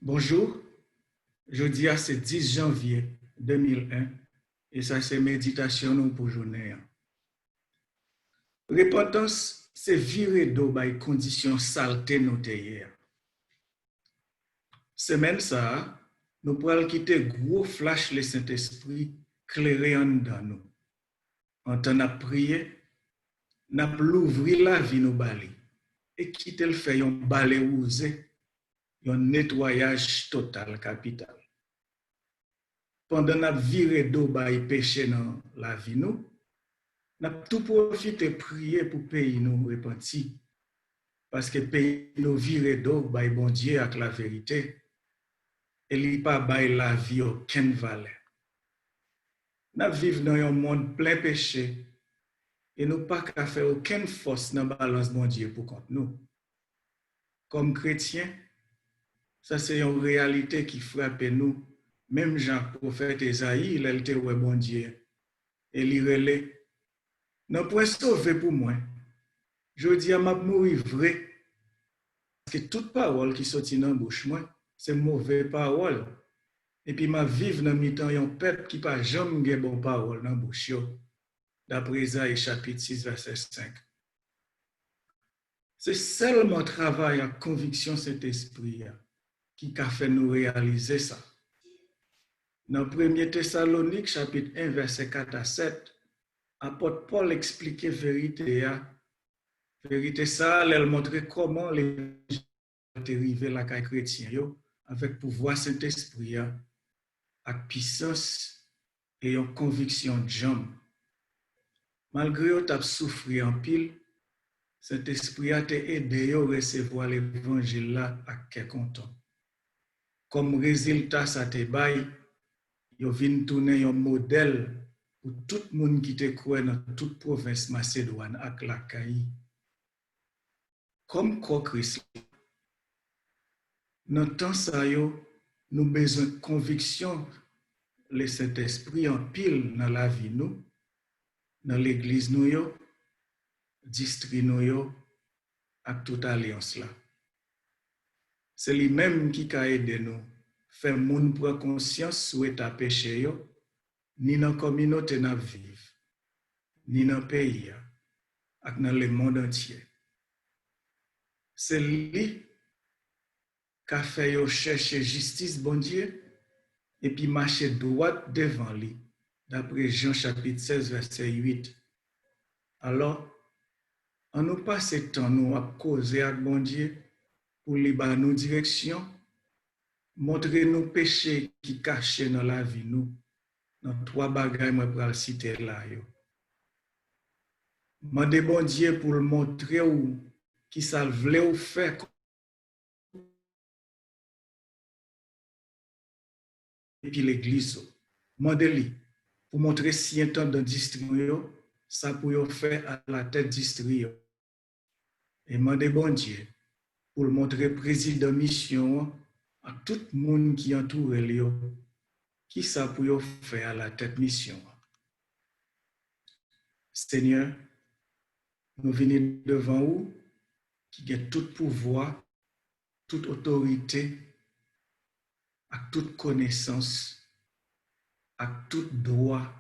Bonjour, jeudi c'est 10 janvier 2001 et ça c'est méditation pour journée. Repentance, c'est virer d'eau by conditions saleté notées. Semaine ça, nous pourrons quitter gros flash le Saint-Esprit clairé en dans nous. En temps à prier, n'a l'ouvrir la vie nous bali et quitter le fait un balai usé, un nettoyage total capital. Pendant n'a viré d'eau by péché dans la vie nous, n'a tout profité prier pour payer nous repentir parce que payer nous virer d'eau by bon Dieu avec la vérité et li pas by la vie aucune valeur. N'a vivre dans un monde plein péché et nous pas qu'à faire aucune force dans balance bon Dieu pour contre nous. Comme chrétiens, ça c'est une réalité qui frappe nous. Même Jean, prophète Esaïe, il a été ouais bon Dieu. Et il relait, non point sauver pour moi. Je dis à m'a mourir vrai. Parce que toute parole qui sortit dans la bouche moi, c'est mauvaise parole. Et puis m'a vivre dans mi-temps un peuple qui pas jamais gen bonne parole dans la bouche d'après Isaïe chapitre 6 verset 5. C'est seulement travail à conviction cet esprit qui a fait nous réaliser ça. Dans 1 Thessalonique chapitre 1 verset 4 à 7, apôtre Paul expliquait vérité. Vérité ça, elle montrait comment les gens arrivés la caille chrétien avec pouvoir Saint-Esprit avec puissance et une conviction de jambe. Malgré que tu as souffert en pile, Saint-Esprit a aidé à recevoir l'évangile là à quel content. Comme résultat, ça te bail, yo vinn tourner un modèle pour tout le monde qui te croit dans toute province Macédoine ak la Caï. Comme quoi Christ, dans temps ça yo, nous besoin de conviction le Saint-Esprit en pile dans la vie nous, dans l'église nous yo, district nous yo, ak toute alliance là. C'est lui-même qui a aidé nous faire moun prendre conscience sur état péché yo, ni dans la communauté n'a vivre, ni dans le pays, ak dans le monde entier. C'est lui qui a fait yo chercher justice bon Dieu et puis marcher droit devant lui, d'après Jean chapitre 16 verset 8. Alors, on nous passe temps nous à causer avec bon Dieu pour lui ba nous direction, montrer nous péchés qui cachés dans la vie nous. Dans trois bagages moi pour le citer là yo. Mandez bon Dieu pour le montrer ou qui ça voulait ou faire et puis l'église. Mandez-lui pour montrer si un temps dans district ça pour faire à la tête district. Et mandez bon Dieu pour le montrer président mission à tout le monde qui entoure lui qui ça pour faire à la tête mission. Seigneur, nous venons devant vous qui a tout pouvoir, toute autorité, à toute connaissance, à tout droit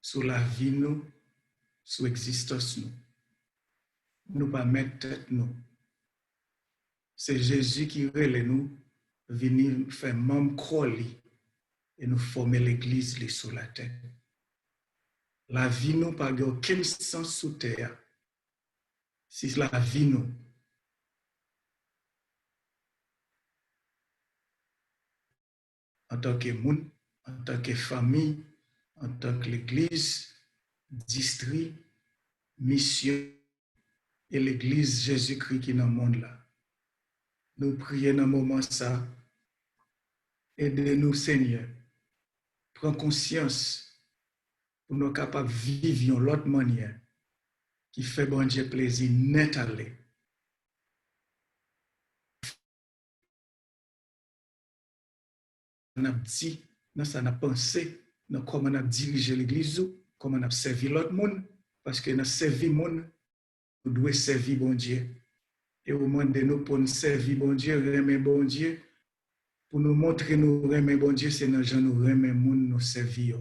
sur la vie nous, sur l'existence nous. Nous pas mettre tête nous. C'est Jésus qui relève nous, venir faire membre croli et nous former l'église sur la terre. La vie nous pas aucun sens sous terre. Si la vie nous en tant que monde, en tant que famille, en tant que l'église, district, mission et l'église Jésus-Christ qui est dans le monde là. Nous prions dans le moment ça. Aidez-nous, Seigneur. Prends conscience pour nous capables de vivre de l'autre manière qui fait bon Dieu plaisir net aller. On a dit, dans ça on a pensé, dans comment on a dirigé l'église, comment on a servi l'autre monde, parce que dans servir le monde, nous devons servir bon Dieu. et au monde de nous pour nous servir, bon Dieu, remet bon Dieu, pour nous montrer nous remet bon Dieu, c'est dans gens nous remet moun nous servir.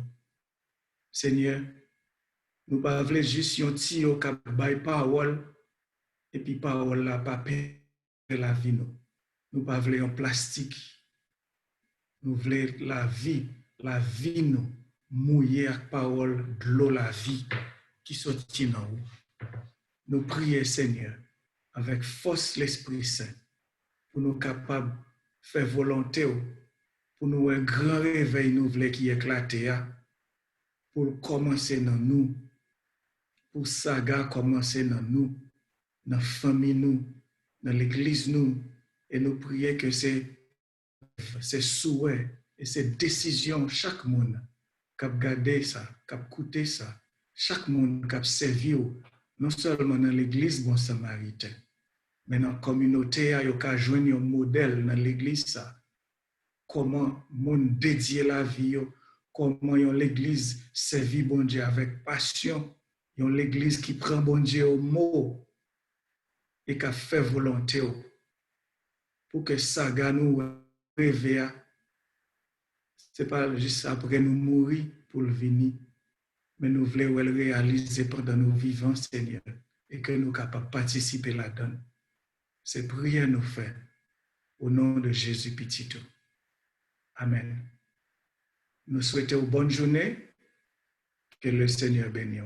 Seigneur, nous pas voulons juste un petit au cap bail parole et puis parole là pas perdre la vie nous. Nous pas voulons en plastique. Nous voulons la vie nous mouiller avec parole de l'eau la vie qui sortit dans nous. Nous prions Seigneur avec force l'Esprit Saint pour nous capables de faire volonté pour nous un grand réveil nous voulons qui éclate pour commencer dans nous pour saga commencer dans nous dans la famille nous dans l'église nous et nous prions que c'est souhaits et ces décisions chaque monde qui a gardé ça qui a écouté ça chaque monde qui a servi non seulement dans l'église bon samaritain mais dans la communauté il y a joindre un modèle dans l'église ça comment monde dédier la vie comment l'église servir bon Dieu avec passion l'église qui prend bon Dieu au mot et qui fait volonté pour que ça nous réveille. C'est pas juste après nous mourir pour le venir, mais nous voulons le réaliser pendant nos vivants, Seigneur, et que nous sommes capables de participer là-dedans. C'est prière nous faire au nom de Jésus Petito. Amen. Nous souhaitons une bonne journée. Que le Seigneur bénisse.